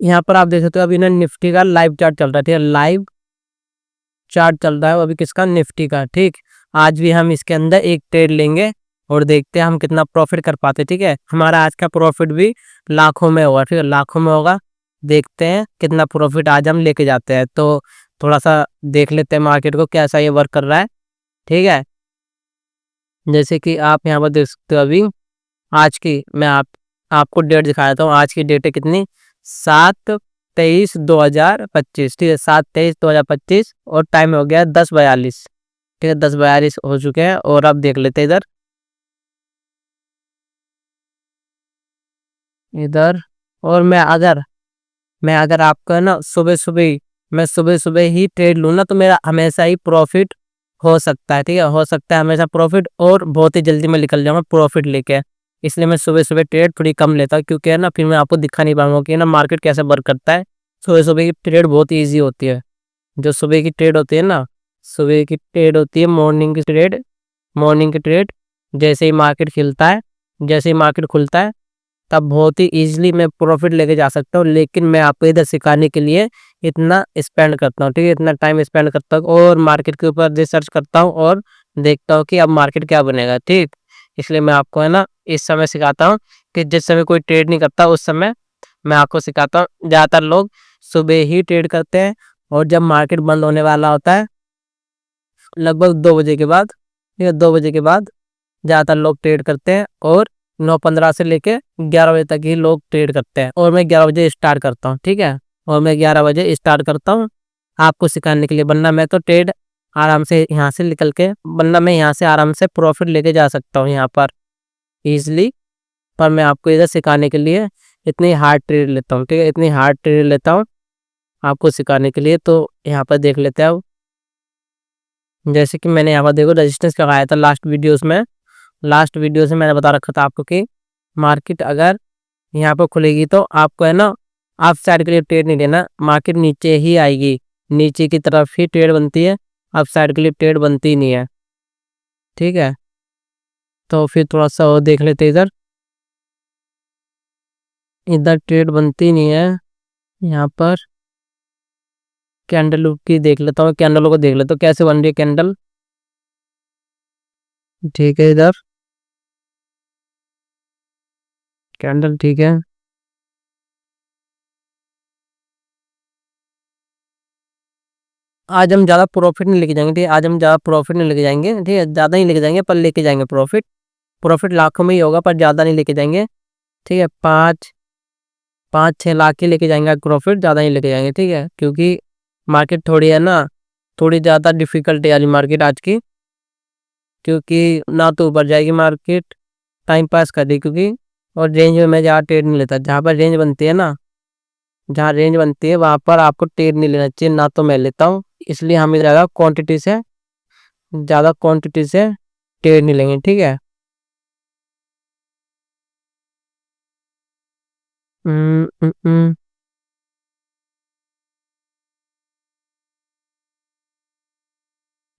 यहाँ पर आप देख सकते हो अभी ना निफ्टी का लाइव चार्ट चल रहा है, ठीक है, लाइव चार्ट चल रहा है अभी किसका, निफ्टी का। ठीक, आज भी हम इसके अंदर एक ट्रेड लेंगे और देखते हैं हम कितना प्रॉफिट कर पाते। ठीक है, हमारा आज का प्रॉफिट भी लाखों में होगा, ठीक है, लाखों में होगा। देखते हैं कितना प्रॉफिट आज हम लेके जाते हैं। तो थोड़ा सा देख लेते हैं मार्केट को कैसा ये वर्क कर रहा है। ठीक है, जैसे कि आप यहाँ पर देख सकते हो अभी आज की मैं आपको डेट दिखा देता हूँ। आज की डेट है कितनी, 7/23/2025। ठीक है, 7/23/2025 और टाइम हो गया 10:42। ठीक है, 10:42 हो चुके हैं। और अब देख लेते हैं इधर इधर और मैं अगर आपका है ना सुबह सुबह ही ट्रेड लूँ ना तो मेरा हमेशा ही प्रॉफिट हो सकता है। ठीक है, हो सकता है हमेशा प्रॉफिट, और बहुत ही जल्दी मैं निकल जाऊंगा प्रॉफिट लेके। इसलिए मैं सुबह सुबह ट्रेड थोड़ी कम लेता हूँ, क्योंकि है ना फिर मैं आपको दिखा नहीं पाऊंगा कि है ना मार्केट कैसे वर्क करता है। सुबह सुबह की ट्रेड बहुत ईजी होती है। जो सुबह की ट्रेड होती है ना, सुबह की ट्रेड होती है मॉर्निंग की ट्रेड। जैसे ही मार्केट खिलता है, जैसे ही मार्केट खुलता है, तब बहुत ही ईजिली मैं प्रॉफिट लेके जा सकता हूँ। लेकिन मैं आपको इधर सिखाने के लिए इतना स्पेंड करता हूँ, ठीक है, इतना टाइम स्पेंड करता हूँ और मार्केट के ऊपर रिसर्च करता हूँ और देखता हूँ कि अब मार्केट क्या बनेगा। ठीक, इसलिए मैं आपको है ना इस समय सिखाता हूँ कि जिस समय कोई ट्रेड नहीं करता उस समय मैं आपको सिखाता हूँ। ज़्यादातर लोग सुबह ही ट्रेड करते हैं और जब मार्केट बंद होने वाला होता है लगभग 2 बजे के बाद, ठीक है, 2 बजे के बाद ज़्यादातर लोग ट्रेड करते हैं। और 9:15 से लेके 11 बजे तक ही लोग ट्रेड करते हैं और मैं 11 बजे स्टार्ट करता हूँ। ठीक है, और मैं 11 बजे स्टार्ट करता हूँ आपको सिखाने के लिए, वरना मैं तो ट्रेड आराम से यहाँ से निकल के, वरना मैं यहाँ से आराम से प्रॉफिट लेके जा सकता हूँ यहाँ पर ईजिली। पर मैं आपको इधर सिखाने के लिए इतनी हार्ड ट्रेड लेता हूँ, ठीक है, इतनी हार्ड ट्रेड लेता हूँ आपको सिखाने के लिए। तो यहाँ पर देख लेते हैं अब, जैसे कि मैंने यहाँ पर देखो रजिस्टेंस लगाया था लास्ट वीडियो से मैंने बता रखा था आपको कि मार्केट अगर यहाँ पर खुलेगी तो आपको है ना अप साइड के लिए ट्रेड नहीं लेना, मार्केट नीचे ही आएगी, नीचे की तरफ ही ट्रेड बनती है, अप साइड के लिए ट्रेड बनती नहीं है। ठीक है, तो फिर थोड़ा सा और देख लेते हैं इधर, इधर ट्रेड बनती नहीं है। यहाँ पर कैंडल की देख लेता हूँ, कैंडलों को देख लेता हूँ कैसे बन रही है कैंडल। ठीक है, इधर कैंडल ठीक है। आज हम ज़्यादा प्रॉफिट नहीं लेके जाएंगे, ठीक है, आज हम ज़्यादा प्रॉफिट नहीं लेके जाएंगे, ठीक है, ज़्यादा नहीं लेके जाएंगे पर लेके जाएंगे प्रॉफिट। प्रॉफिट लाखों में ही होगा पर ज़्यादा नहीं लेके जाएंगे। ठीक है, 5-6 लाख ही लेके जाएंगे आज प्रॉफिट, ज़्यादा नहीं लेके जाएंगे। ठीक है, क्योंकि मार्केट थोड़ी है ना, थोड़ी ज़्यादा डिफिकल्ट है आज मार्केट आज की, क्योंकि ना तो ऊपर जाएगी मार्केट, टाइम पास कर रही क्योंकि, और रेंज में मैं ज़्यादा ट्रेड नहीं लेता। जहाँ पर रेंज बनती है ना, जहाँ रेंज बनती है वहाँ पर आपको ट्रेड नहीं लेना चाहिए, ना तो मैं लेता हूँ। इसलिए हम ज़्यादा क्वांटिटी से ट्रेड नहीं लेंगे। ठीक है, हम्म, हम्म,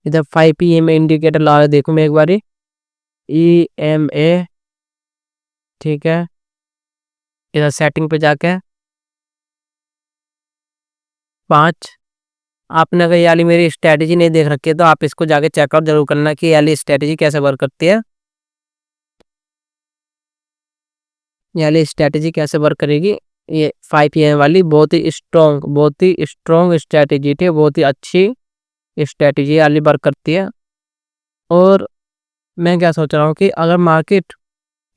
इधर 5 PM इंडिकेटर ला रहा देखो मैं एक बारी, EMA। ठीक है, इधर सेटिंग पे जाके 5, आपने अगर ये वाली मेरी स्ट्रैटेजी नहीं देख रखी है तो आप इसको जाके चेकआउट जरूर करना कि ये वाली स्ट्रैटेजी कैसे वर्क करती है। ये वाली स्ट्रैटेजी कैसे वर्क करेगी, ये 5 PM वाली बहुत ही स्ट्रॉन्ग स्ट्रैटेजी थी, बहुत ही अच्छी स्ट्रैटेजी वाली वर्क करती है। और मैं क्या सोच रहा हूँ कि अगर मार्केट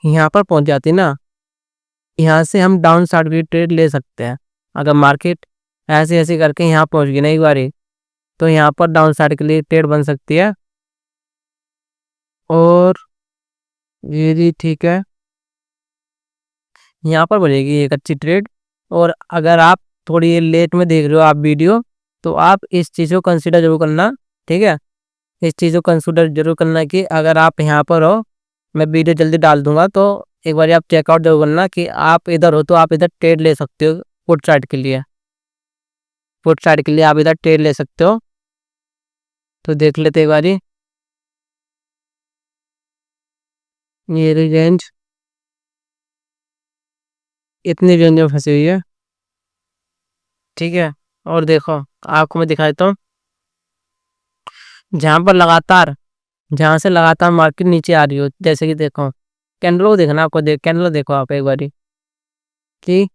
यहाँ पर पहुँच जाती ना, यहाँ से हम डाउन साइड भी ट्रेड ले सकते हैं। अगर मार्केट ऐसे ऐसे करके यहाँ पहुँच गई ना एक बारी, तो यहाँ पर डाउन साइड के लिए ट्रेड बन सकती है। और ये भी ठीक है, यहाँ पर बनेगी एक अच्छी ट्रेड। और अगर आप थोड़ी लेट में देख रहे हो आप वीडियो, तो आप इस चीज़ को कंसिडर जरूर करना। ठीक है, इस चीज़ को कंसिडर जरूर करना कि अगर आप यहाँ पर हो, मैं वीडियो जल्दी डाल दूंगा तो एक बार आप चेकआउट जरूर करना कि आप इधर हो तो आप इधर ट्रेड ले सकते हो। पुट साइड के लिए आप इधर ट्रेड ले सकते हो। तो देख लेते एक बारी, ये रेंज इतनी रेंज में फंसी हुई है। ठीक है। और देखो, आपको मैं दिखा देता हूँ, जहाँ पर लगातार, जहाँ से लगातार मार्केट नीचे आ रही हो, जैसे कि देखो कैंडल को देखना, आपको कैंडल देखो आप एक बारी कि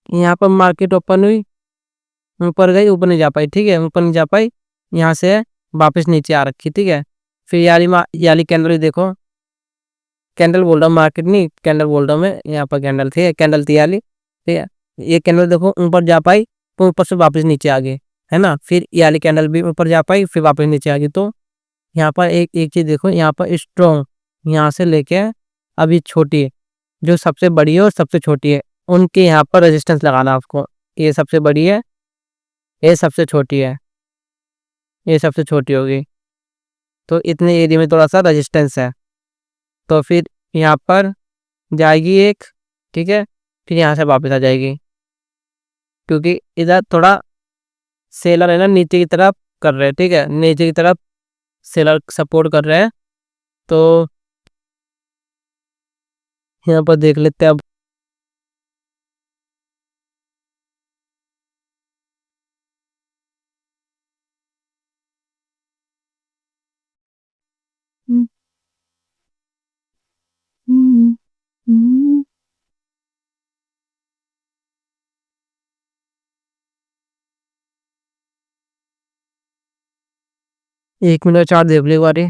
यहाँ पर मार्केट ओपन हुई, ऊपर गई, ऊपर नहीं जा पाई, ठीक है, ऊपर नहीं जा पाई, यहाँ से वापस नीचे आ रखी, ठीक है। फिर याली कैंडल भी देखो, कैंडल बोल रहा हूँ, मार्केट नहीं कैंडल बोल रहा हूँ मैं, यहाँ पर कैंडल थी, कैंडल थी याली, ठीक है। ये कैंडल देखो ऊपर जा पाई तो ऊपर से वापस नीचे आ गई, है ना। फिर ये वाली कैंडल भी ऊपर जा पाई, फिर वापस नीचे आ गई। तो यहाँ पर एक एक चीज देखो, यहाँ पर स्ट्रॉन्ग, यहाँ से लेके अभी छोटी है, जो सबसे बड़ी है और सबसे छोटी है, उनके यहाँ पर रेजिस्टेंस लगाना आपको। ये सबसे बड़ी है, ये सबसे छोटी है, ये सबसे छोटी होगी, तो इतने एरिया में थोड़ा सा रेजिस्टेंस है। तो फिर यहाँ पर जाएगी एक, ठीक है, फिर यहाँ से वापस आ जाएगी, क्योंकि इधर थोड़ा सेलर है ना नीचे की तरफ कर रहे हैं, ठीक है, नीचे की तरफ सेलर सपोर्ट कर रहे हैं। तो यहाँ पर देख लेते हैं अब। हम्म, हम्म, हम्म। 1 मिनट चार देख लो एक बारी।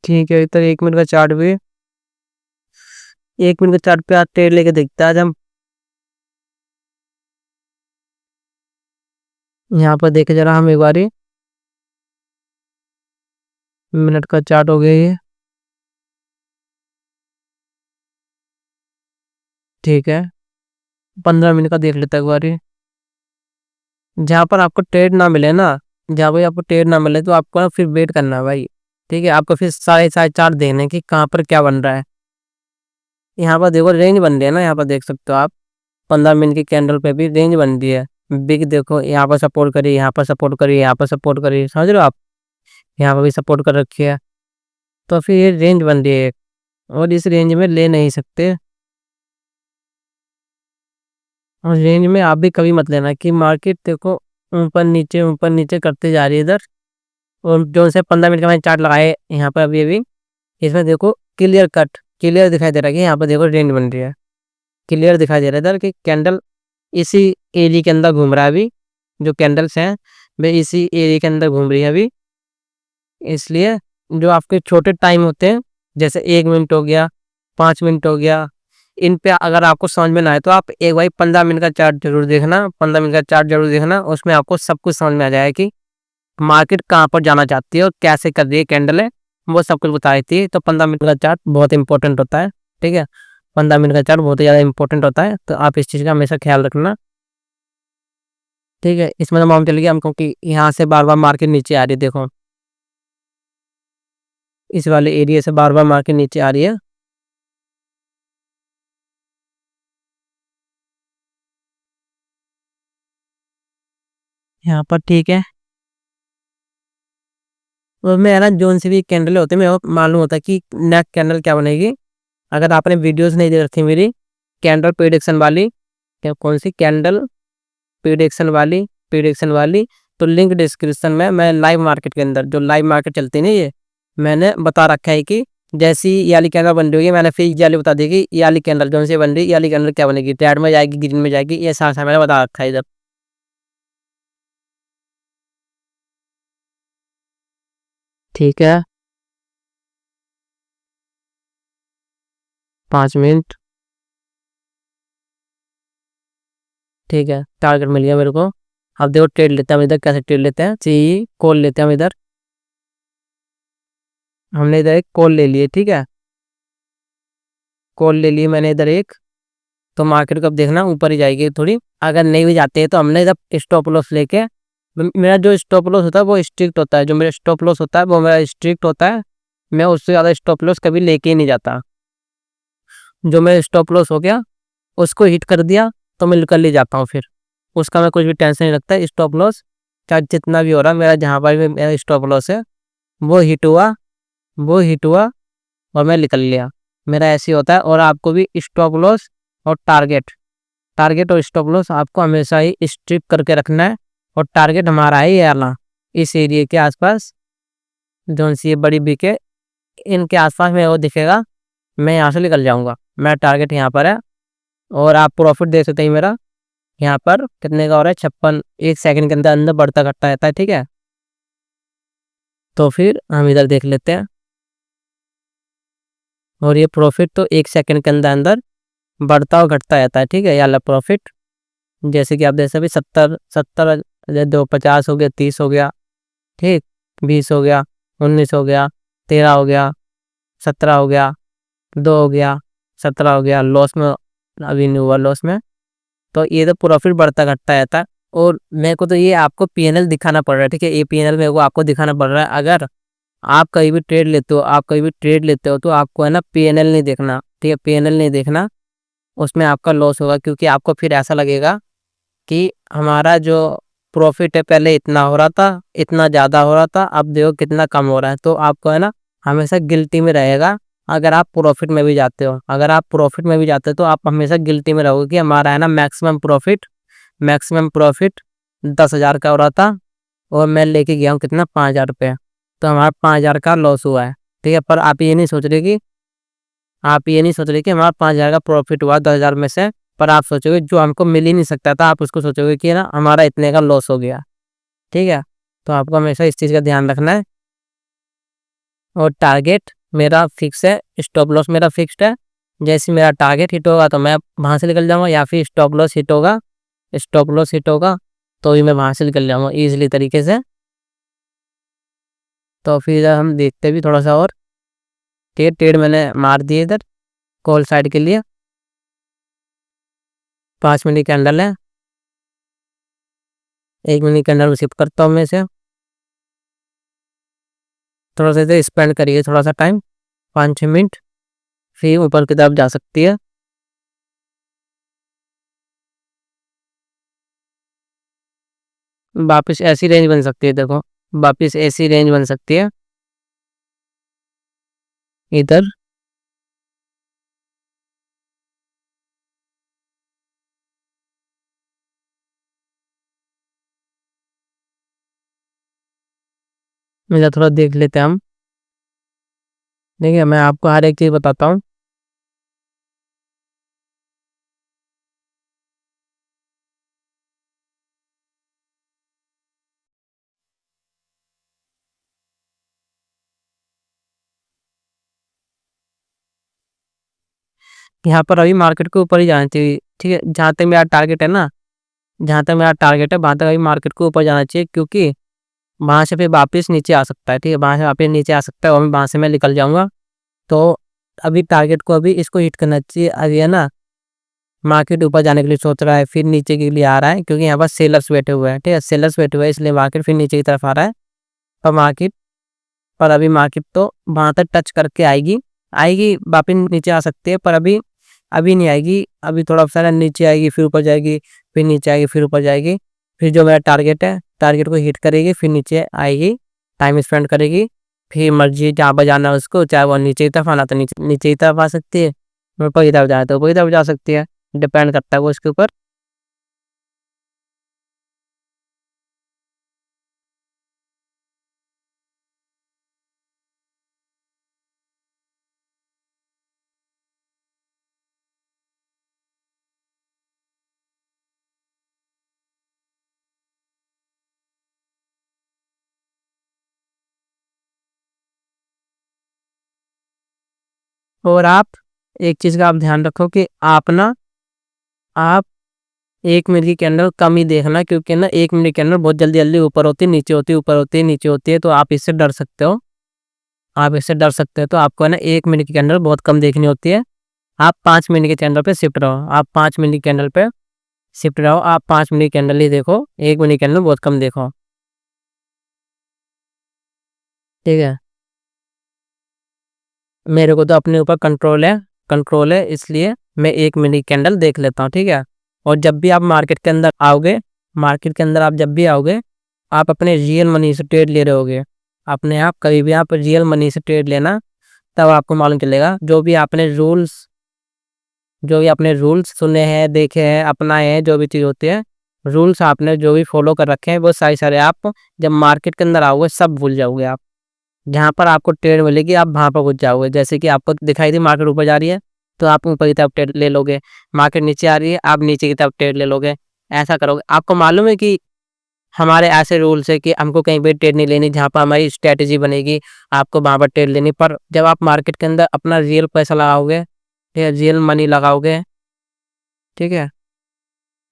ठीक है, इधर 1 मिनट का चार्ट भी, 1 मिनट का चार्ट पे आज ट्रेड लेके देखते हैं आज हम। यहाँ पर देखे जरा हम एक बारी, मिनट का चार्ट हो गया ये, ठीक है। 15 मिनट का देख लेते हैं एक बारी। जहाँ पर आपको ट्रेड ना मिले ना, जहाँ पर आपको ट्रेड ना मिले तो आपको ना फिर वेट करना है भाई, ठीक है। आपको फिर सारे सारे चार्ट देखने कि कहाँ पर क्या बन रहा है। यहाँ पर देखो रेंज बन रही है ना, यहाँ पर देख सकते हो आप, 15 मिनट की कैंडल पे भी रेंज बन रही है। बिग देखो, यहाँ पर सपोर्ट करी, यहाँ पर सपोर्ट करी, यहाँ पर सपोर्ट करी, समझ रहे हो आप, यहाँ पर भी सपोर्ट कर रखी है। तो फिर ये रेंज बन रही है एक, और इस रेंज में ले नहीं सकते। और रेंज में आप भी कभी मत लेना कि मार्केट देखो ऊपर नीचे करते जा रही है इधर। और जो से 15 मिनट का मैंने चार्ट लगाए यहाँ पर अभी अभी, इसमें देखो क्लियर कट, क्लियर दिखाई दे रहा है कि यहाँ पर देखो रेंज बन रही है, क्लियर दिखाई दे रहा है इधर कि कैंडल इसी एरिया के अंदर घूम रहा है अभी, जो कैंडल्स हैं वे इसी एरिया के अंदर घूम रही है अभी। इसलिए जो आपके छोटे टाइम होते हैं, जैसे 1 मिनट हो गया, 5 मिनट हो गया, इन पे अगर आपको समझ में ना आए तो आप एक बार 15 मिनट का चार्ट जरूर देखना, 15 मिनट का चार्ट जरूर देखना, उसमें आपको सब कुछ समझ में आ जाएगा कि मार्केट कहाँ पर जाना चाहती है और कैसे कर रही है कैंडल है, वो सब कुछ बता देती है। तो 15 मिनट का चार्ट बहुत इंपॉर्टेंट होता है, ठीक है। 15 मिनट का चार्ट बहुत ही ज़्यादा इंपॉर्टेंट होता है, तो आप इस चीज़ का हमेशा ख्याल रखना, ठीक है। इसमें तो मालूम चल गया हमको कि यहाँ से बार बार मार्केट नीचे आ रही है, देखो इस वाले एरिया से बार बार मार्केट नीचे आ रही है। यहाँ पर ठीक है, और मैं ना जोन से भी कैंडल होते हैं मेरे को मालूम होता है कि नेक्स्ट कैंडल क्या बनेगी। अगर आपने वीडियोस नहीं देख रखी मेरी कैंडल प्रिडिक्शन वाली, क्या कौन सी कैंडल प्रिडिक्शन वाली, तो लिंक डिस्क्रिप्शन में मैं लाइव मार्केट के अंदर, जो लाइव मार्केट चलती है ना, ये मैंने बता रखा है कि जैसी ये वाली कैंडल बन रही है, मैंने फिर ये वाली बता दी कि ये वाली कैंडल जो से बन रही है, ये वाली कैंडल क्या बनेगी, रेड में जाएगी, ग्रीन में जाएगी, ये सारा मैंने बता रखा है इधर। ठीक है, 5 मिनट, ठीक है, टारगेट मिल गया मेरे को। अब देखो ट्रेड लेते हैं हम इधर, कैसे ट्रेड लेते हैं, सी कॉल लेते हैं हम इधर, हमने इधर एक कॉल ले लिए, ठीक है, कॉल ले ली मैंने इधर एक। तो मार्केट को अब देखना ऊपर ही जाएगी थोड़ी, अगर नहीं भी जाते हैं तो हमने इधर स्टॉप लॉस लेके, मेरा जो स्टॉप लॉस होता है वो स्ट्रिक्ट होता है, जो मेरा स्टॉप लॉस होता है वो मेरा स्ट्रिक्ट होता है, मैं उससे ज़्यादा स्टॉप लॉस कभी लेके ही नहीं जाता। जो मेरा स्टॉप लॉस हो गया उसको हिट कर दिया तो मैं निकल ही जाता हूँ, फिर उसका मैं कुछ भी टेंशन नहीं रखता, स्टॉप लॉस चाहे जितना भी हो रहा मेरा, जहाँ पर भी मेरा स्टॉप लॉस है वो हिट हुआ, वो हिट हुआ और मैं निकल लिया। मेरा ऐसे ही होता है। और आपको भी स्टॉप लॉस और टारगेट, टारगेट और स्टॉप लॉस आपको हमेशा ही स्ट्रिक्ट करके रखना है। और टारगेट हमारा है ये वाला, इस एरिया के आसपास, जौन सी ये बड़ी बिके इनके आसपास में वो दिखेगा, मैं यहाँ से निकल जाऊँगा। मेरा टारगेट यहाँ पर है। और आप प्रॉफिट देख सकते हैं मेरा यहाँ पर कितने का हो रहा है, 56, 1 सेकंड के अंदर अंदर बढ़ता घटता रहता है। ठीक है, तो फिर हम इधर देख लेते हैं। और ये प्रॉफिट तो 1 सेकंड के अंदर अंदर बढ़ता और घटता रहता है। ठीक है, ये वाला प्रॉफिट जैसे कि आप देख सकते 70 70, 250 हो गया, 30 हो गया, ठीक, 20 हो गया, 19 हो गया, 13 हो गया, 17 हो गया, 2 हो गया, 17 हो गया। लॉस में अभी नहीं हुआ, लॉस में। तो ये तो प्रॉफिट बढ़ता घटता रहता है। और मेरे को तो ये आपको पीएनएल दिखाना पड़ रहा है। ठीक है, ये पीएनएल मेरे को आपको दिखाना पड़ रहा है। अगर आप कहीं भी ट्रेड लेते हो, आप कहीं भी ट्रेड लेते हो तो आपको है ना पीएनएल नहीं देखना। ठीक है, पीएनएल नहीं देखना, उसमें आपका लॉस होगा। क्योंकि आपको फिर ऐसा लगेगा कि हमारा जो प्रॉफिट है पहले इतना हो रहा था, इतना ज़्यादा हो रहा था, अब देखो कितना कम हो रहा है। तो आपको है ना हमेशा गिल्टी में रहेगा। अगर आप प्रॉफिट में भी जाते हो, अगर आप प्रॉफिट में भी जाते हो तो आप हमेशा गिल्टी में रहोगे कि हमारा है ना मैक्सिमम प्रॉफिट 10,000 का हो रहा था और मैं लेके गया हूँ कितना, 5,000 रुपये। तो हमारा 5,000 का लॉस हुआ है। ठीक है, पर आप ये नहीं सोच रहे कि हमारा 5,000 का प्रॉफिट हुआ 10,000 में से। पर आप सोचोगे जो हमको मिल ही नहीं सकता था, आप उसको सोचोगे कि ना हमारा इतने का लॉस हो गया। ठीक है, तो आपको हमेशा इस चीज़ का ध्यान रखना है। और टारगेट मेरा फिक्स है, स्टॉप लॉस मेरा फिक्स्ड है। जैसे मेरा टारगेट हिट होगा तो मैं वहाँ से निकल जाऊँगा, या फिर स्टॉप लॉस हिट होगा तो भी मैं वहाँ से निकल जाऊँगा ईजिली तरीके से। तो फिर हम देखते भी थोड़ा सा। और ट्रेड मैंने मार दिए इधर कॉल साइड के लिए, 5 मिनट कैंडल है, 1 मिनट कैंडल में शिफ्ट करता हूँ मैं इसे। थोड़ा सा इसे स्पेंड करिए, थोड़ा सा टाइम, 5-6 मिनट, फिर ऊपर की तरफ जा सकती है। वापस ऐसी रेंज बन सकती है, देखो वापस ऐसी रेंज बन सकती है इधर। इधर थोड़ा देख लेते हैं हम। देखिए मैं आपको हर एक चीज़ बताता हूँ। यहाँ पर अभी मार्केट के ऊपर ही जाना चाहिए। ठीक है, जहाँ तक मेरा टारगेट है ना, जहाँ तक मेरा टारगेट है वहाँ तक अभी मार्केट को ऊपर जाना चाहिए। क्योंकि वहाँ से फिर वापस नीचे आ सकता है। ठीक है, वहाँ से वापस नीचे आ सकता है और वहाँ से मैं निकल जाऊँगा। तो अभी टारगेट को अभी इसको हिट करना चाहिए। अभी है ना मार्केट ऊपर जाने के लिए सोच रहा है, फिर नीचे के लिए आ रहा है, क्योंकि यहाँ पर सेलर्स बैठे हुए हैं। ठीक है, सेलर्स बैठे हुए हैं इसलिए मार्केट फिर नीचे की तरफ आ रहा है। पर अभी मार्केट तो वहाँ तक टच करके आएगी, वापस नीचे आ सकती है। पर अभी अभी नहीं आएगी। अभी थोड़ा सा नीचे आएगी, फिर ऊपर जाएगी, फिर नीचे आएगी, फिर ऊपर जाएगी। फिर जो मेरा टारगेट है, टारगेट को हिट करेगी, फिर नीचे आएगी, टाइम स्पेंड करेगी, फिर मर्जी जहाँ पर जाना है उसको, चाहे वो नीचे की तरफ आना तो नीचे की तरफ आ सकती है, ऊपर की तरफ जाए तो ऊपर की तरफ जा सकती है। डिपेंड करता है वो उसके ऊपर। और आप एक चीज़ का आप ध्यान रखो कि आप 1 मिनट की कैंडल कम ही देखना। क्योंकि ना 1 मिनट की कैंडल बहुत जल्दी जल्दी ऊपर होती है, नीचे होती है, ऊपर होती है, नीचे होती है। तो आप इससे डर सकते हो, तो आपको है ना 1 मिनट की कैंडल बहुत कम देखनी होती है। आप 5 मिनट के कैंडल पे शिफ्ट रहो, आप 5 मिनट की कैंडल पे शिफ्ट रहो, आप 5 मिनट की कैंडल ही देखो, 1 मिनट की कैंडल बहुत कम देखो। ठीक है, मेरे को तो अपने ऊपर कंट्रोल है, इसलिए मैं 1 मिनट की कैंडल देख लेता हूँ। ठीक है, और जब भी आप मार्केट के अंदर आओगे, आप जब भी आओगे आप अपने रियल मनी से ट्रेड ले रहे होगे, अपने आप कभी भी आप रियल मनी से ट्रेड लेना, तब आपको मालूम चलेगा जो भी आपने रूल्स सुने हैं, देखे हैं, अपनाए हैं, जो भी चीज़ होती है, रूल्स आपने जो भी फॉलो कर रखे हैं, वो सारे आप जब मार्केट के अंदर आओगे सब भूल जाओगे आप। जहाँ पर आपको ट्रेड मिलेगी आप वहाँ पर घुस जाओगे। जैसे कि आपको दिखाई दी मार्केट ऊपर जा रही है तो आप ऊपर की तरफ ट्रेड ले लोगे, मार्केट नीचे आ रही है आप नीचे की तरफ ट्रेड ले लोगे, ऐसा करोगे। आपको मालूम है कि हमारे ऐसे रूल्स है कि हमको कहीं पे ट्रेड नहीं लेनी, जहाँ पर हमारी स्ट्रेटेजी बनेगी आपको वहाँ पर ट्रेड लेनी। पर जब आप मार्केट के अंदर अपना रियल पैसा लगाओगे या रियल मनी लगाओगे, ठीक है,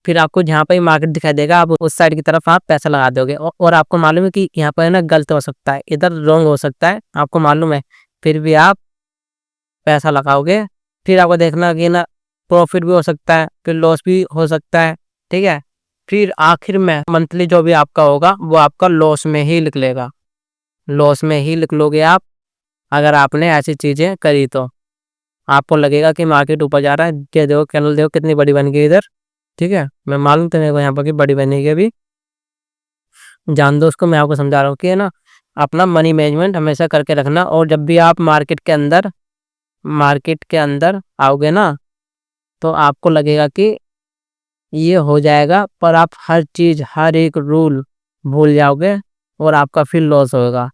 फिर आपको जहाँ पर मार्केट दिखाई देगा आप उस साइड की तरफ आप पैसा लगा दोगे। और आपको मालूम है कि यहाँ पर ना गलत हो सकता है, इधर रॉन्ग हो सकता है, आपको मालूम है, फिर भी आप पैसा लगाओगे। फिर आपको देखना कि ना प्रॉफिट भी हो सकता है, फिर लॉस भी हो सकता है, ठीक है। फिर आखिर में मंथली जो भी आपका होगा वो आपका लॉस में ही निकलेगा, लॉस में ही निकलोगे लोगे आप। अगर आपने ऐसी चीज़ें करी तो आपको लगेगा कि मार्केट ऊपर जा रहा है, ये देखो कैंडल देखो कितनी बड़ी बन गई इधर, ठीक है। मैं मालूम तो मेरे को यहाँ पर कि बड़ी बनेगी अभी, जान दो उसको, मैं आपको समझा रहा हूँ कि है ना अपना मनी मैनेजमेंट हमेशा करके रखना। और जब भी आप मार्केट के अंदर आओगे ना तो आपको लगेगा कि ये हो जाएगा, पर आप हर चीज़ हर एक रूल भूल जाओगे और आपका फिर लॉस होगा।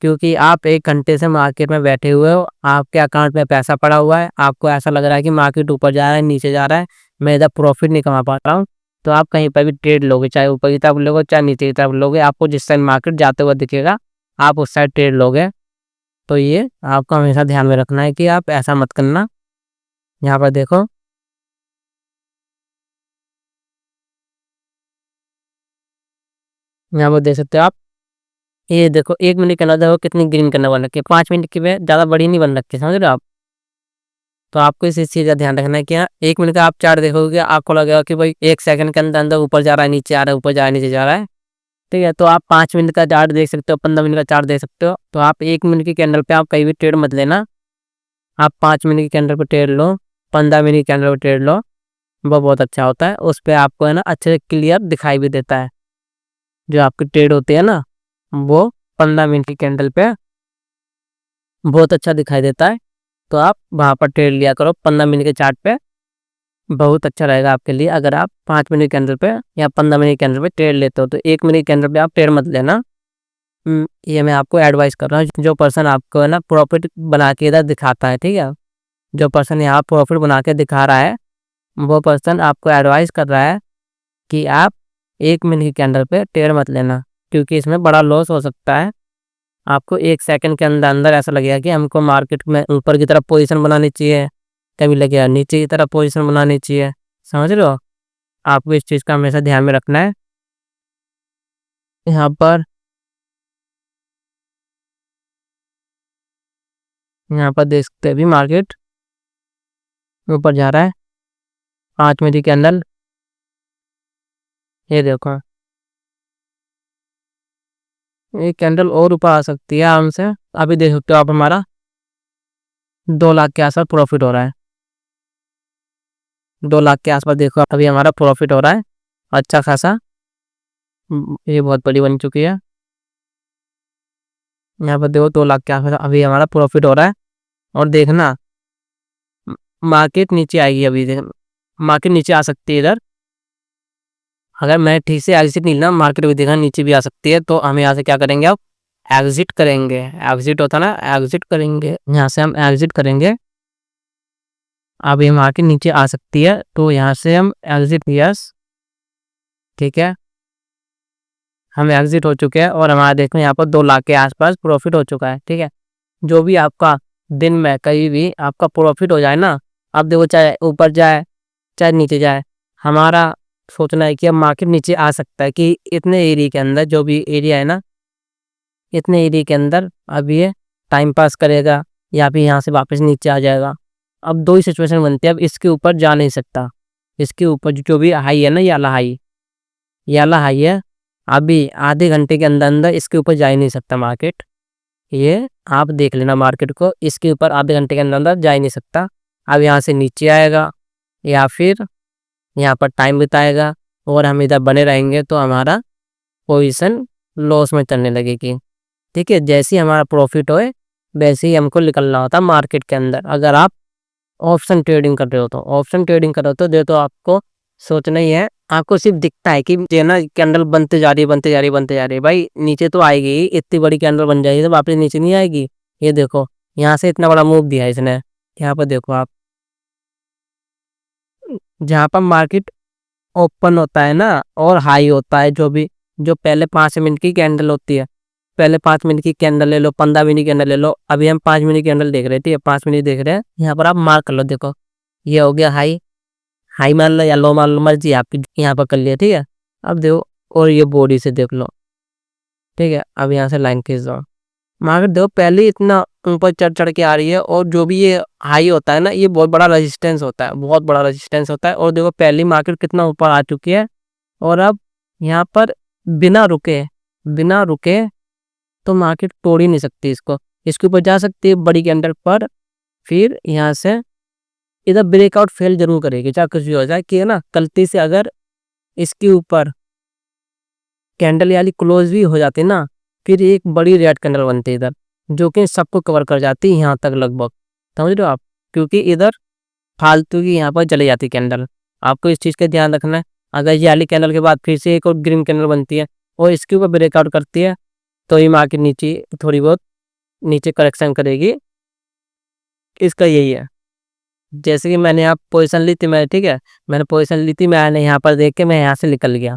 क्योंकि आप 1 घंटे से मार्केट में बैठे हुए हो, आपके अकाउंट में पैसा पड़ा हुआ है, आपको ऐसा लग रहा है कि मार्केट ऊपर जा रहा है नीचे जा रहा है, मैं इधर प्रॉफिट नहीं कमा पा रहा हूँ। तो आप कहीं पर भी ट्रेड लोगे, चाहे ऊपर की तरफ लोगे चाहे नीचे की तरफ लोगे, आपको जिस साइड मार्केट जाते हुए दिखेगा आप उस साइड ट्रेड लोगे। तो ये आपको हमेशा ध्यान में रखना है कि आप ऐसा मत करना। यहाँ पर देखो, यहाँ पर देख सकते हो आप, ये देखो 1 मिनट के अंदर देखो कितनी ग्रीन करने बन रखी है, 5 मिनट की में ज़्यादा बड़ी नहीं बन रखी, समझ रहे हो आप। तो आपको इस चीज़ का ध्यान रखना है कि हाँ 1 मिनट का आप चार्ट देखोगे आपको लगेगा कि भाई 1 सेकंड के अंदर अंदर ऊपर जा रहा है नीचे आ रहा है, ऊपर जा रहा है नीचे जा रहा है, ठीक है। तो आप 5 मिनट का चार्ट देख सकते हो, 15 मिनट का चार्ट देख सकते हो। तो आप 1 मिनट की कैंडल पे आप कहीं भी ट्रेड मत लेना, आप 5 मिनट की कैंडल पे ट्रेड लो, 15 मिनट की कैंडल पे ट्रेड लो, वो बहुत अच्छा होता है। उस पर आपको है ना अच्छे से क्लियर दिखाई भी देता है, जो आपकी ट्रेड होती है ना वो 15 मिनट की कैंडल पे बहुत अच्छा दिखाई देता है। तो आप वहाँ पर ट्रेड लिया करो 15 मिनट के चार्ट पे, बहुत अच्छा रहेगा आपके लिए। अगर आप 5 मिनट कैंडल पे या 15 मिनट कैंडल पे ट्रेड लेते हो तो 1 मिनट कैंडल पे आप ट्रेड मत लेना। ये मैं आपको एडवाइस कर रहा हूँ, जो पर्सन आपको है ना प्रॉफिट बना के इधर दिखाता है, ठीक है, जो पर्सन यहाँ प्रॉफिट बना के दिखा रहा है वो पर्सन आपको एडवाइस कर रहा है कि आप 1 मिनट की कैंडल पे ट्रेड मत लेना, क्योंकि इसमें बड़ा लॉस हो सकता है। आपको 1 सेकंड के अंदर अंदर ऐसा लगेगा कि हमको मार्केट में ऊपर की तरफ पोजीशन बनानी चाहिए, कभी लगेगा नीचे की तरफ पोजीशन बनानी चाहिए, समझ रहे हो। आपको इस चीज़ का हमेशा ध्यान में रखना है। यहाँ पर देख सकते हैं अभी मार्केट ऊपर जा रहा है, 5 मिनट की कैंडल, ये देखो ये कैंडल और ऊपर आ सकती है आराम से। अभी देख सकते हो आप हमारा 2 लाख के आसपास प्रॉफिट हो रहा है, 2 लाख के आसपास देखो अभी हमारा प्रॉफिट हो रहा है अच्छा खासा। ये बहुत बड़ी बन चुकी है, यहाँ पर देखो 2 लाख के आसपास अभी हमारा प्रॉफिट हो रहा है। और देखना मार्केट नीचे आएगी, अभी देख मार्केट नीचे आ सकती है इधर, अगर मैं ठीक से एग्जिट नहीं लेना मार्केट भी देखना नीचे भी आ सकती है। तो हम यहाँ से क्या करेंगे, अब एग्जिट करेंगे, एग्जिट होता ना एग्जिट करेंगे, यहाँ से हम एग्जिट करेंगे। अब ये मार्केट नीचे आ सकती है तो यहाँ से हम एग्जिट, यस ठीक है, हम एग्जिट हो चुके हैं और हमारा देखो यहाँ पर 2 लाख के आसपास प्रॉफिट हो चुका है, ठीक है। जो भी आपका दिन में कहीं भी आपका प्रॉफिट हो जाए ना, अब देखो चाहे ऊपर जाए चाहे नीचे जाए, हमारा सोचना है कि अब मार्केट नीचे आ सकता है, कि इतने एरिया के अंदर जो भी एरिया है ना, इतने एरिया के अंदर अब ये टाइम पास करेगा या फिर यहाँ से वापस नीचे आ जाएगा। अब 2 ही सिचुएशन बनती है, अब इसके ऊपर जा नहीं सकता, इसके ऊपर जो भी हाई है ना ये वाला हाई है, अभी आधे घंटे के अंदर अंदर इसके ऊपर जा ही नहीं सकता मार्केट। ये आप देख लेना मार्केट को, इसके ऊपर आधे घंटे के अंदर अंदर जा ही नहीं सकता। अब यहाँ से नीचे आएगा या फिर यहाँ पर टाइम बिताएगा और हम इधर बने रहेंगे तो हमारा पोजीशन लॉस में चलने लगेगी। ठीक है, जैसे ही हमारा प्रॉफिट होए वैसे ही हमको निकलना होता है मार्केट के अंदर। अगर आप ऑप्शन ट्रेडिंग कर रहे हो तो ऑप्शन ट्रेडिंग कर रहे हो तो ये तो आपको सोचना ही है। आपको सिर्फ दिखता है कि ये ना कैंडल बनते जा रही है, बनते जा रही है, बनते जा रही है। भाई नीचे तो आएगी ही, इतनी बड़ी कैंडल बन जाएगी तो वापस नीचे नहीं आएगी। ये देखो यहाँ से इतना बड़ा मूव दिया है इसने। यहाँ पर देखो आप, जहाँ पर मार्केट ओपन होता है ना और हाई होता है, जो पहले 5 मिनट की कैंडल होती है, पहले 5 मिनट की कैंडल ले लो, 15 मिनट की कैंडल ले लो। अभी हम 5 मिनट की कैंडल देख रहे थे, 5 मिनट देख रहे हैं। यहाँ पर आप मार्क कर लो, देखो ये हो गया हाई। हाई मान लो या लो मान लो, मर्जी आपकी, यहाँ पर कर लिया। ठीक है, अब देखो और ये बॉडी से देख लो। ठीक है, अब यहाँ से लाइन खींच दो। मार्केट देखो पहले ही इतना ऊपर चढ़ चढ़ के आ रही है, और जो भी ये हाई होता है ना, ये बहुत बड़ा रेजिस्टेंस होता है, बहुत बड़ा रेजिस्टेंस होता है। और देखो पहली मार्केट कितना ऊपर आ चुकी है, और अब यहाँ पर बिना रुके तो मार्केट तोड़ ही नहीं सकती इसको। इसके ऊपर जा सकती है बड़ी कैंडल पर, फिर यहाँ से इधर ब्रेकआउट फेल जरूर करेगी, चाहे कुछ भी हो जाए। कि है ना, गलती से अगर इसके ऊपर कैंडल वाली क्लोज भी हो जाती ना, फिर एक बड़ी रेड कैंडल बनती है इधर, जो कि सबको कवर कर जाती है यहाँ तक लगभग। समझ रहे हो आप, क्योंकि इधर फालतू की यहाँ पर चली जाती कैंडल। आपको इस चीज़ का ध्यान रखना है। अगर ये वाली कैंडल के बाद फिर से एक और ग्रीन कैंडल बनती है और इसके ऊपर ब्रेकआउट करती है, तो ये मार्केट नीचे थोड़ी बहुत नीचे करेक्शन करेगी। इसका यही है, जैसे कि मैंने यहाँ पोजीशन ली थी, मैं ठीक है, मैंने पोजीशन ली थी, मैंने यहाँ पर देख के मैं यहाँ से निकल गया।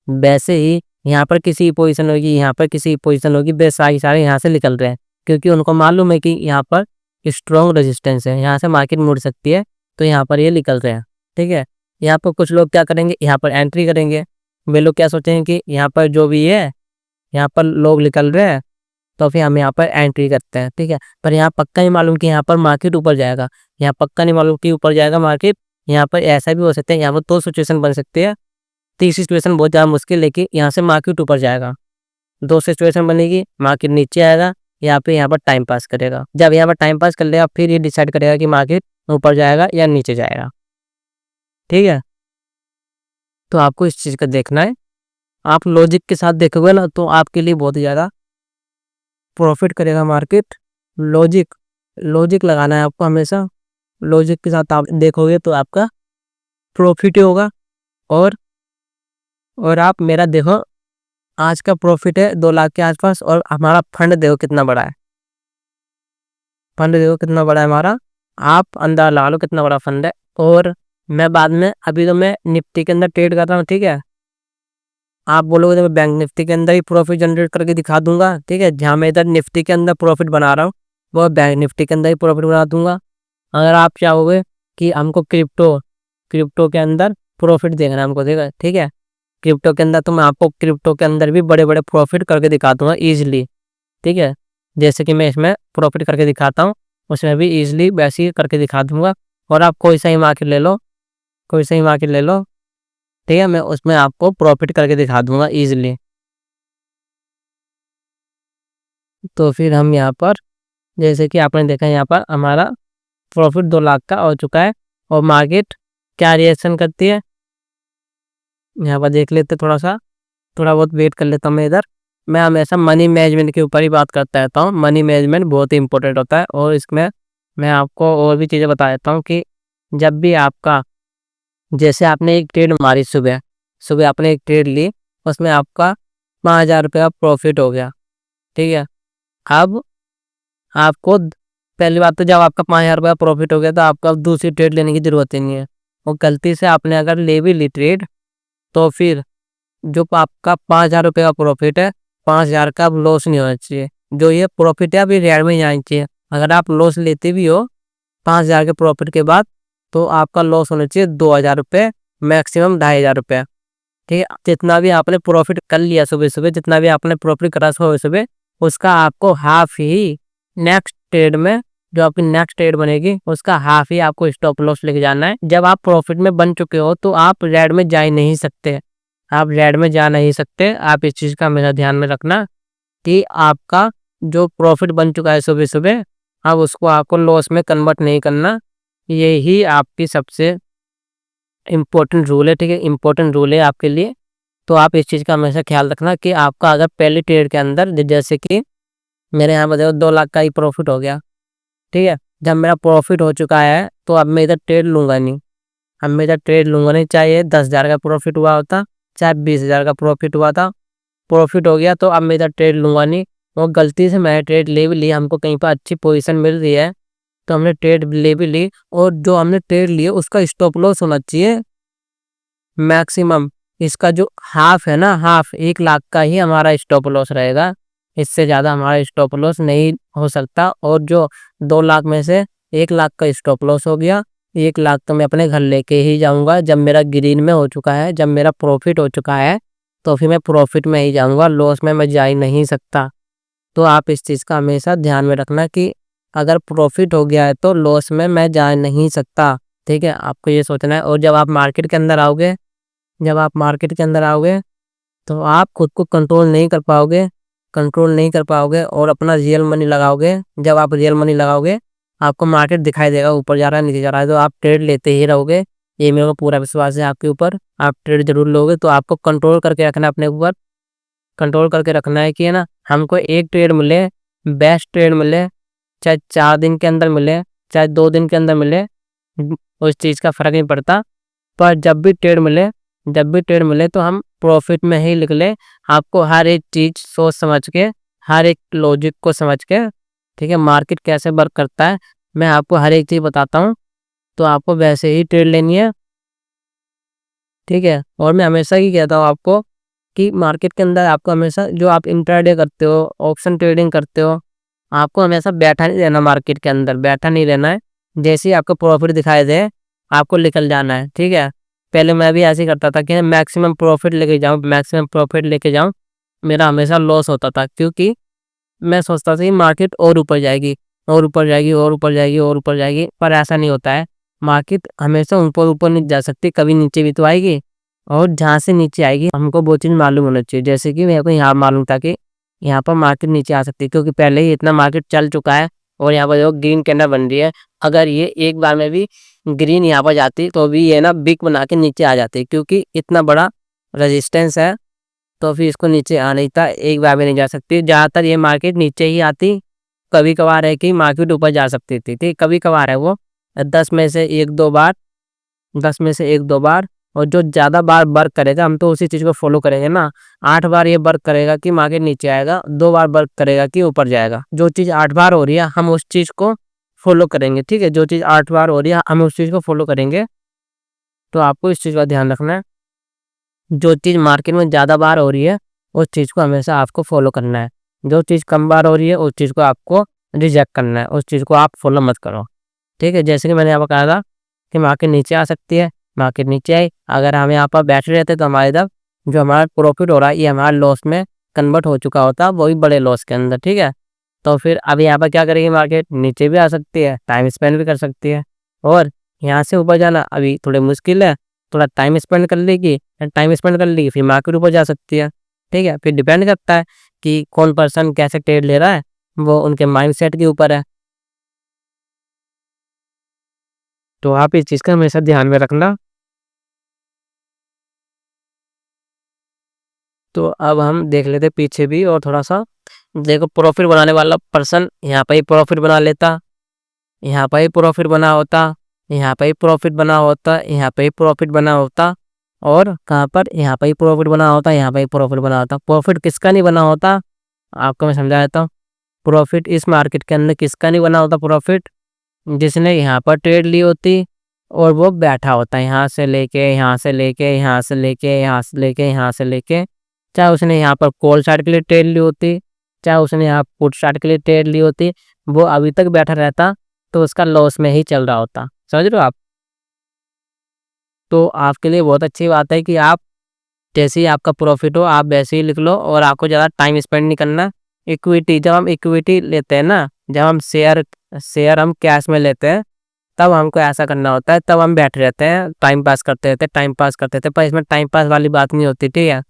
वैसे ही यहाँ पर किसी पोजीशन होगी, यहाँ पर किसी पोजीशन होगी, वे सारे यहाँ से निकल रहे हैं, क्योंकि उनको मालूम है कि यहाँ पर स्ट्रॉन्ग रेजिस्टेंस है, यहाँ से मार्केट मुड़ सकती है, तो यहाँ पर ये निकल रहे हैं। ठीक है, यहाँ पर कुछ लोग क्या करेंगे, यहाँ पर एंट्री करेंगे। वे लोग क्या सोचेंगे कि यहाँ पर जो भी है, यहाँ पर लोग निकल रहे हैं, तो फिर हम यहाँ पर एंट्री करते हैं। ठीक है, पर यहाँ पक्का नहीं मालूम कि यहाँ पर मार्केट ऊपर जाएगा, यहाँ पक्का नहीं मालूम कि ऊपर जाएगा मार्केट। यहाँ पर ऐसा भी हो सकता है, यहाँ पर 2 सिचुएशन बन सकती है। तीसरी सिचुएशन बहुत ज़्यादा मुश्किल, लेकिन यहाँ से मार्केट ऊपर जाएगा। 2 सिचुएशन बनेगी, मार्केट नीचे आएगा, यहाँ पर टाइम पास करेगा। जब यहाँ पर टाइम पास कर लेगा, फिर ये डिसाइड करेगा कि मार्केट ऊपर जाएगा या नीचे जाएगा। ठीक है, तो आपको इस चीज़ का देखना है। आप लॉजिक के साथ देखोगे ना, तो आपके लिए बहुत ज़्यादा प्रॉफिट करेगा मार्केट। लॉजिक लगाना है आपको हमेशा। लॉजिक के साथ आप देखोगे तो आपका प्रॉफिट ही होगा। और आप मेरा देखो, आज का प्रॉफिट है 2 लाख के आसपास, और हमारा फंड देखो कितना बड़ा है। फंड देखो कितना बड़ा है हमारा, आप अंदाजा लगा लो कितना बड़ा फंड है। और मैं बाद में, अभी तो मैं निफ्टी के अंदर ट्रेड कर रहा हूँ। ठीक है, आप बोलोगे तो मैं बैंक निफ्टी के अंदर ही प्रॉफिट जनरेट करके दिखा दूंगा। ठीक है, जहाँ मैं इधर निफ्टी के अंदर प्रॉफिट बना रहा हूँ, वो बैंक निफ्टी के अंदर ही प्रॉफिट बना दूंगा। अगर आप चाहोगे कि हमको क्रिप्टो के अंदर प्रॉफिट देखना है हमको, देखा, ठीक है, क्रिप्टो के अंदर, तो मैं आपको क्रिप्टो के अंदर भी बड़े बड़े प्रॉफिट करके दिखा दूंगा ईजिली। ठीक है, जैसे कि मैं इसमें प्रॉफिट करके दिखाता हूँ, उसमें भी ईजिली वैसे ही करके दिखा दूंगा। और आप कोई सा ही मार्केट ले लो, कोई सा ही मार्केट ले लो, ठीक है, मैं उसमें आपको प्रॉफिट करके दिखा दूंगा ईजिली। तो फिर हम यहाँ पर, जैसे कि आपने देखा, यहाँ पर हमारा प्रॉफिट 2 लाख का हो चुका है। और मार्केट क्या रिएक्शन करती है यहाँ पर देख लेते, थोड़ा बहुत वेट कर लेता हूँ मैं इधर। मैं हमेशा मनी मैनेजमेंट के ऊपर ही बात करता रहता हूँ। मनी मैनेजमेंट बहुत ही इंपॉर्टेंट होता है, और इसमें मैं आपको और भी चीज़ें बता देता हूँ कि जब भी आपका, जैसे आपने एक ट्रेड मारी, सुबह आपने एक ट्रेड ली, उसमें आपका 5,000 रुपये का प्रॉफिट हो गया। ठीक है, अब आपको पहली बात तो, जब आपका 5,000 रुपये का प्रॉफिट हो गया, तो आपको अब दूसरी ट्रेड लेने की ज़रूरत ही नहीं है। और गलती से आपने अगर ले भी ली ट्रेड, तो फिर जो आपका 5,000 रुपये का प्रॉफिट है, 5,000 का अब लॉस नहीं होना चाहिए। जो ये प्रॉफिट है अभी रेड में जाना चाहिए। अगर आप लॉस लेते भी हो 5,000 के प्रॉफिट के बाद, तो आपका लॉस होना चाहिए 2,000 रुपये, मैक्सिमम 2,500 रुपये। ठीक है, जितना भी आपने प्रॉफिट कर लिया सुबह, जितना भी आपने प्रॉफिट करा सुबह, उसका आपको हाफ ही नेक्स्ट ट्रेड में, जो आपकी नेक्स्ट ट्रेड बनेगी, उसका हाफ ही आपको स्टॉप लॉस लेके जाना है। जब आप प्रॉफिट में बन चुके हो, तो आप रेड में जा ही नहीं सकते, आप रेड में जा नहीं सकते। आप इस चीज़ का मेरा ध्यान में रखना कि आपका जो प्रॉफिट बन चुका है सुबह, अब उसको आपको लॉस में कन्वर्ट नहीं करना। यही आपकी सबसे इम्पोर्टेंट रूल है। ठीक है, इम्पोर्टेंट रूल है आपके लिए। तो आप इस चीज़ का हमेशा ख्याल रखना कि आपका अगर पहली ट्रेड के अंदर जैसे कि मेरे यहाँ पर देखो 2 लाख का ही प्रॉफिट हो गया, ठीक है? जब मेरा प्रॉफिट हो चुका है तो अब मैं इधर ट्रेड लूँगा नहीं। अब मैं इधर ट्रेड लूँगा नहीं, चाहे 10,000 का प्रॉफिट हुआ होता, चाहे 20,000 का प्रॉफिट हुआ था, प्रॉफिट हो गया तो अब मैं इधर ट्रेड लूँगा नहीं। और गलती से मैंने ट्रेड ले भी ली, हमको कहीं पर अच्छी पोजीशन मिल रही है, तो हमने ट्रेड ले भी ली और जो हमने ट्रेड लिए उसका स्टॉप लॉस होना चाहिए मैक्सिमम। इसका जो हाफ है ना, हाफ 1 लाख का ही हमारा स्टॉप लॉस रहेगा, इससे ज़्यादा हमारा स्टॉप लॉस नहीं हो सकता। और जो 2 लाख में से 1 लाख का स्टॉप लॉस हो गया, 1 लाख तो मैं अपने घर लेके ही जाऊँगा। जब मेरा ग्रीन में हो चुका है, जब मेरा प्रॉफिट हो चुका है, तो फिर मैं प्रॉफिट में ही जाऊँगा, लॉस में मैं जा ही नहीं सकता। तो आप इस चीज़ का हमेशा ध्यान में रखना कि अगर प्रॉफिट हो गया है तो लॉस में मैं जा नहीं सकता, ठीक है? आपको ये सोचना है। और जब आप मार्केट के अंदर आओगे, जब आप मार्केट के अंदर आओगे तो आप खुद को कंट्रोल नहीं कर पाओगे, कंट्रोल नहीं कर पाओगे और अपना रियल मनी लगाओगे। जब आप रियल मनी लगाओगे, आपको मार्केट दिखाई देगा ऊपर जा रहा है, नीचे जा रहा है, तो आप ट्रेड लेते ही रहोगे। ये मेरे को पूरा विश्वास है आपके ऊपर, आप ट्रेड ज़रूर लोगे। तो आपको कंट्रोल करके रखना है अपने ऊपर, कंट्रोल करके रखना है कि है ना, हमको एक ट्रेड मिले, बेस्ट ट्रेड मिले, चाहे 4 दिन के अंदर मिले, चाहे 2 दिन के अंदर मिले, उस चीज़ का फ़र्क नहीं पड़ता। पर जब भी ट्रेड मिले तो हम प्रॉफिट में ही निकले। आपको हर एक चीज़ सोच समझ के, हर एक लॉजिक को समझ के, ठीक है, मार्केट कैसे वर्क करता है, मैं आपको हर एक चीज़ बताता हूँ, तो आपको वैसे ही ट्रेड लेनी है, ठीक है? और मैं हमेशा ही कहता हूँ आपको कि मार्केट के अंदर आपको हमेशा जो आप इंट्राडे करते हो, ऑप्शन ट्रेडिंग करते हो, आपको हमेशा बैठा नहीं रहना मार्केट के अंदर, बैठा नहीं रहना है। जैसे ही आपको प्रॉफिट दिखाई दे, आपको निकल जाना है, ठीक है? पहले मैं भी ऐसे ही करता था कि मैक्सिमम प्रॉफिट लेके जाऊँ, मैक्सिमम प्रॉफिट लेके जाऊँ, मेरा हमेशा लॉस होता था क्योंकि मैं सोचता था कि मार्केट और ऊपर जाएगी, और ऊपर जाएगी, और ऊपर जाएगी, और ऊपर जाएगी, पर ऐसा नहीं होता है। मार्केट हमेशा ऊपर-ऊपर नहीं जा सकती, कभी नीचे भी तो आएगी और जहाँ से नीचे आएगी हमको वो चीज़ मालूम होना चाहिए। जैसे कि मेरे को यहाँ मालूम था कि यहाँ पर मार्केट नीचे आ सकती है क्योंकि पहले ही इतना मार्केट चल चुका है और यहाँ पर देखो ग्रीन कैंडल बन रही है। अगर ये एक बार में भी ग्रीन यहाँ पर जाती तो भी ये ना बिग बना के नीचे आ जाती क्योंकि इतना बड़ा रेजिस्टेंस है, तो फिर इसको नीचे आ नहीं था, एक बार भी नहीं जा सकती। ज़्यादातर ये मार्केट नीचे ही आती, कभी-कभार है कि मार्केट ऊपर जा सकती थी, ठीक? कभी-कभार है वो 10 में से 1-2 बार, 10 में से 1-2 बार। और जो ज़्यादा बार वर्क करेगा हम तो उसी चीज़ को फ़ॉलो करेंगे ना। 8 बार ये वर्क करेगा कि मार्केट नीचे आएगा, 2 बार वर्क करेगा कि ऊपर जाएगा। जो चीज़ 8 बार हो रही है हम उस चीज़ को फ़ॉलो करेंगे, ठीक है? जो चीज़ 8 बार हो रही है हम उस चीज़ को फ़ॉलो करेंगे। तो आपको इस चीज़ का ध्यान रखना है। जो चीज़ मार्केट में ज़्यादा बार हो रही है, उस चीज़ को हमेशा आपको फ़ॉलो करना है। जो चीज़ कम बार हो रही है, उस चीज़ को आपको रिजेक्ट करना है, उस चीज़ को आप फ़ॉलो मत करो, ठीक है? जैसे कि मैंने यहाँ पर कहा था कि मार्केट नीचे आ सकती है, मार्केट नीचे आई, अगर हम यहाँ पर बैठे रहते तो हमारे इधर जो हमारा प्रॉफ़िट हो रहा है, ये हमारा लॉस में कन्वर्ट हो चुका होता, वो भी बड़े लॉस के अंदर, ठीक है? तो फिर अब यहाँ पर क्या करेगी मार्केट, नीचे भी आ सकती है, टाइम स्पेंड भी कर सकती है और यहाँ से ऊपर जाना अभी थोड़ी मुश्किल है, थोड़ा टाइम स्पेंड कर लेगी, टाइम स्पेंड कर लेगी फिर मार्केट ऊपर जा सकती है, ठीक है? फिर डिपेंड करता है कि कौन पर्सन कैसे ट्रेड ले रहा है, वो उनके माइंडसेट के ऊपर है। तो आप इस चीज़ का हमेशा ध्यान में रखना। तो अब हम देख लेते पीछे भी और थोड़ा-सा, देखो प्रॉफ़िट बनाने वाला पर्सन यहाँ पे ही प्रॉफ़िट बना लेता, यहाँ पे ही प्रॉफ़िट बना होता, यहाँ पे ही प्रॉफ़िट बना होता, यहाँ पे ही प्रॉफ़िट बना होता और कहाँ पर, यहाँ पे ही प्रॉफ़िट बना होता, यहाँ पे ही प्रॉफ़िट बना होता। प्रॉफ़िट किसका नहीं बना होता, आपको मैं समझा देता हूँ। प्रॉफ़िट इस मार्केट के अंदर किसका नहीं बना होता प्रॉफ़िट, जिसने यहाँ पर ट्रेड ली होती और वो बैठा होता है यहाँ से लेके, यहाँ से लेके, यहाँ से लेके, यहाँ से लेके, यहाँ से लेके। चाहे उसने यहाँ पर कॉल साइड के लिए ट्रेड ली होती, चाहे उसने यहाँ पुट साइड के लिए ट्रेड ली होती, वो अभी तक बैठा रहता तो उसका लॉस में ही चल रहा होता। समझ रहे हो आप? तो आपके लिए बहुत अच्छी बात है कि आप जैसे ही आपका प्रॉफ़िट हो आप वैसे ही लिख लो और आपको ज़्यादा टाइम स्पेंड नहीं करना। इक्विटी, जब हम इक्विटी लेते हैं ना, जब हम शेयर शेयर हम कैश में लेते हैं, तब हमको ऐसा करना होता है, तब हम बैठे रहते हैं, टाइम पास करते रहते हैं, टाइम पास करते रहते हैं, पर इसमें टाइम पास वाली बात नहीं होती, ठीक है?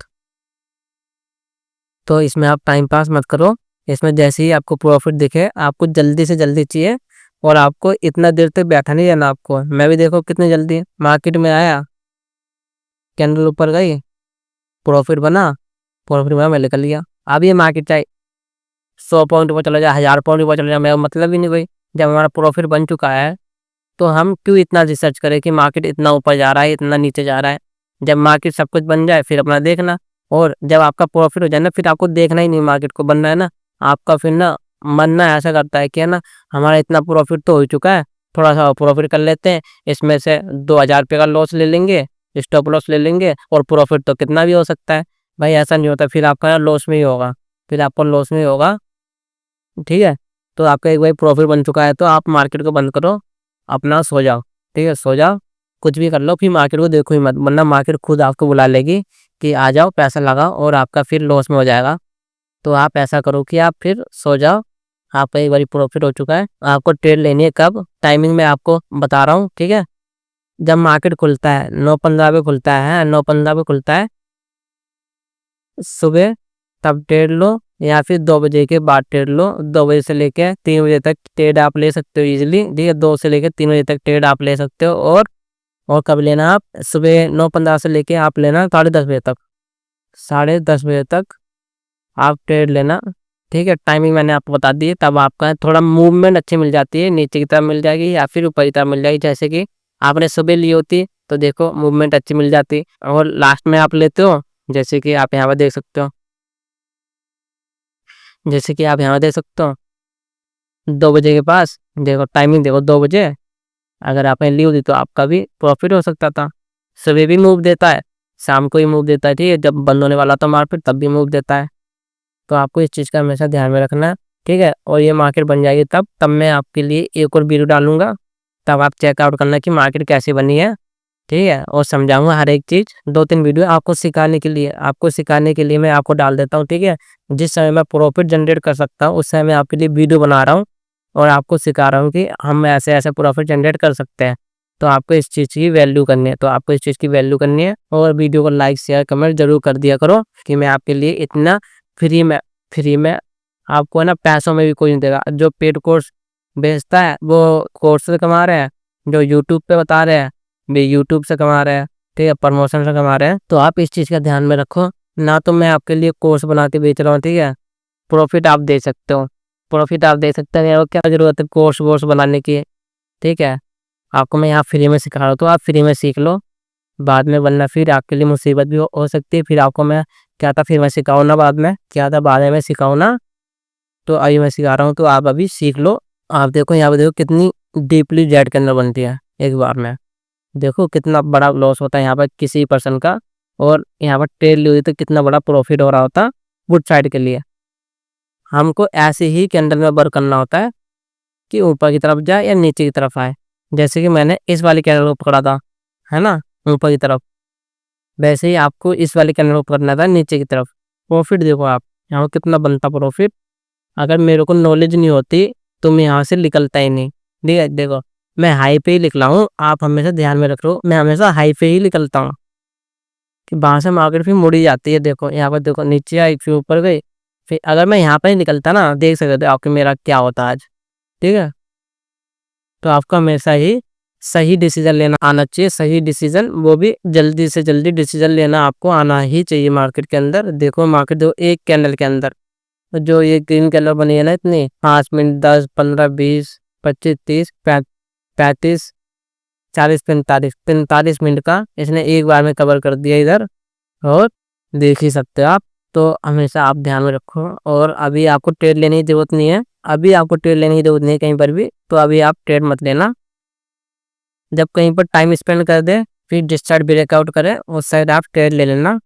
तो इसमें आप टाइम पास मत करो, इसमें जैसे ही आपको प्रॉफ़िट दिखे, आपको जल्दी से जल्दी चाहिए और आपको इतना देर तक बैठा नहीं रहना आपको। मैं भी देखो कितनी जल्दी मार्केट में आया, कैंडल ऊपर गई, प्रॉफिट बना मैं निकल लिया। अब ये मार्केट चाहे 100 पॉइंट ऊपर चला जाए, 1000 पॉइंट ऊपर चला जाए, मेरा मतलब ही नहीं भाई। जब हमारा प्रॉफिट बन चुका है तो हम क्यों इतना रिसर्च करें कि मार्केट इतना ऊपर जा रहा है, इतना नीचे जा रहा है। जब मार्केट सब कुछ बन जाए फिर अपना देखना, और जब आपका प्रॉफिट हो जाए ना फिर आपको देखना ही नहीं मार्केट को बनना है ना। आपका फिर ना मन ना ऐसा करता है कि है ना, हमारा इतना प्रॉफिट तो हो चुका है, थोड़ा सा प्रॉफिट कर लेते हैं, इसमें से 2000 रुपये का लॉस ले लेंगे, स्टॉप लॉस ले लेंगे, और प्रॉफिट तो कितना भी हो सकता है। भाई ऐसा नहीं होता, फिर आपका लॉस में ही होगा, फिर आपको लॉस में ही होगा। ठीक है, तो आपका एक बार प्रॉफिट बन चुका है तो आप मार्केट को बंद करो, अपना सो जाओ। ठीक है, सो जाओ, कुछ भी कर लो, फिर मार्केट को देखो ही मत, वरना मार्केट खुद आपको बुला लेगी कि आ जाओ पैसा लगाओ, और आपका फिर लॉस में हो जाएगा। तो आप ऐसा करो कि आप फिर सो जाओ, आपका एक बार प्रॉफिट हो चुका है। आपको ट्रेड लेनी है कब, टाइमिंग मैं आपको बता रहा हूँ। ठीक है, जब मार्केट खुलता है 9:15 पे खुलता है, 9:15 पे खुलता है सुबह, तब ट्रेड लो, या फिर 2 बजे के बाद ट्रेड लो। 2 बजे से लेकर 3 बजे तक ट्रेड आप ले सकते हो इजीली। ठीक है, 2 से लेकर 3 बजे तक ट्रेड आप ले सकते हो। और कब लेना, आप सुबह 9:15 से लेके आप लेना 10:30 बजे तक, 10:30 बजे तक आप ट्रेड लेना। ठीक है, टाइमिंग मैंने आपको बता दी है। तब आपका थोड़ा मूवमेंट अच्छी मिल जाती है, नीचे की तरफ मिल जाएगी या फिर ऊपर की तरफ मिल जाएगी। जैसे कि आपने सुबह ली होती तो देखो मूवमेंट अच्छी मिल जाती, और लास्ट में आप लेते हो, जैसे कि आप यहाँ पर देख सकते हो, जैसे कि आप यहाँ देख सकते हो 2 बजे के पास देखो, टाइमिंग देखो 2 बजे। अगर आपने ली होती तो आपका भी प्रॉफिट हो सकता था। सुबह भी मूव देता है, शाम को ही मूव देता है। ठीक है, जब बंद होने वाला था मार्केट तब भी मूव देता है। तो आपको इस चीज़ का हमेशा ध्यान में रखना है। ठीक है, और ये मार्केट बन जाएगी तब मैं आपके लिए एक और वीडियो डालूंगा, तब आप चेकआउट करना कि मार्केट कैसे बनी है। ठीक है, और समझाऊंगा हर एक चीज़, 2-3 वीडियो आपको सिखाने के लिए मैं आपको डाल देता हूँ। ठीक है, जिस समय मैं प्रॉफिट जनरेट कर सकता हूँ उस समय मैं आपके लिए वीडियो बना रहा हूँ, और आपको सिखा रहा हूँ कि हम ऐसे ऐसे प्रॉफिट जनरेट कर सकते हैं। तो आपको इस चीज़ की वैल्यू करनी है, और वीडियो को लाइक शेयर कमेंट जरूर कर दिया करो, कि मैं आपके लिए इतना फ्री में आपको है ना, पैसों में भी कोई नहीं देगा। जो पेड कोर्स बेचता है वो कोर्स से कमा रहे हैं, जो यूट्यूब पे बता रहे हैं भी यूट्यूब से कमा रहे हैं। ठीक है, प्रमोशन से कमा रहे हैं। तो आप इस चीज़ का ध्यान में रखो ना, तो मैं आपके लिए कोर्स बना के बेच रहा हूँ। ठीक है, प्रॉफिट आप दे सकते हो, और क्या ज़रूरत है कोर्स वोर्स बनाने की। ठीक है, आपको मैं यहाँ फ्री में सिखा रहा हूँ, तो आप फ्री में सीख लो बाद में, वरना फिर आपके लिए मुसीबत भी हो सकती है। फिर आपको मैं क्या था, फिर मैं सिखाऊँ ना बाद में, क्या था बाद में सिखाऊँ ना, तो अभी मैं सिखा रहा हूँ तो आप अभी सीख लो। आप देखो यहाँ पे, देखो कितनी डीपली जेड के अंदर बनती है एक बार में, देखो कितना बड़ा लॉस होता है यहाँ पर किसी पर्सन का, और यहाँ पर ट्रेड ली हुई तो कितना बड़ा प्रॉफिट हो रहा होता गुड साइड के लिए। हमको ऐसे ही कैंडल में वर्क करना होता है कि ऊपर की तरफ जाए या नीचे की तरफ आए। जैसे कि मैंने इस वाली कैंडल को पकड़ा था, है ना, ऊपर की तरफ, वैसे ही आपको इस वाली कैंडल को पकड़ना था नीचे की तरफ। प्रॉफिट देखो आप यहाँ कितना बनता प्रॉफिट। अगर मेरे को नॉलेज नहीं होती तो मैं यहाँ से निकलता ही नहीं। ठीक है, देखो मैं हाई पे ही निकला हूँ, आप हमेशा ध्यान में रख लो, मैं हमेशा हाई पे ही निकलता हूँ, कि वहाँ से मार्केट फिर मुड़ी जाती है। देखो यहाँ पर, देखो नीचे आई फिर ऊपर गई, फिर अगर मैं यहाँ पर ही निकलता ना, देख सकते थे आपके मेरा क्या होता आज। ठीक है, तो आपको हमेशा ही सही डिसीजन लेना आना चाहिए, सही डिसीजन, वो भी जल्दी से जल्दी डिसीजन लेना आपको आना ही चाहिए मार्केट के अंदर। देखो मार्केट, जो एक कैंडल के अंदर तो जो ये ग्रीन कलर बनी है ना, इतनी 5 मिनट 10 15 20 25 30 35 40 45 मिनट का इसने एक बार में कवर कर दिया इधर, और देख ही सकते हो आप। तो हमेशा आप ध्यान में रखो, और अभी आपको ट्रेड लेने की जरूरत नहीं है, कहीं पर भी। तो अभी आप ट्रेड मत लेना, जब कहीं पर टाइम स्पेंड कर दे फिर जिस साइड ब्रेकआउट करे उस साइड आप ट्रेड ले लेना।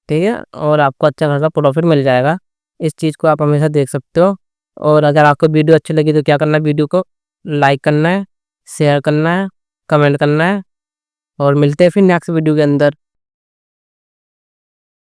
ठीक है, और आपको अच्छा खासा प्रॉफिट मिल जाएगा। इस चीज़ को आप हमेशा देख सकते हो। और अगर आपको वीडियो अच्छी लगी तो क्या करना है, वीडियो को लाइक करना है, शेयर करना है, कमेंट करना है, और मिलते हैं फिर नेक्स्ट वीडियो के अंदर।